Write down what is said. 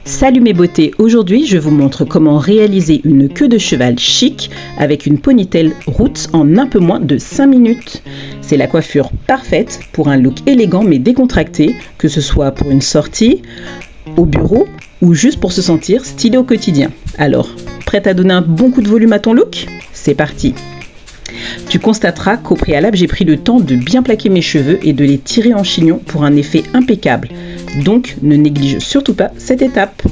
Salut mes beautés, aujourd'hui je vous montre comment réaliser une queue de cheval chic avec une ponytail roots en un peu moins de 5 minutes. C'est la coiffure parfaite pour un look élégant mais décontracté, que ce soit pour une sortie, au bureau ou juste pour se sentir stylé au quotidien. Alors, prête à donner un bon coup de volume à ton look ? C'est parti! Tu constateras qu'au préalable, j'ai pris le temps de bien plaquer mes cheveux et de les tirer en chignon pour un effet impeccable. Donc, ne néglige surtout pas cette étape.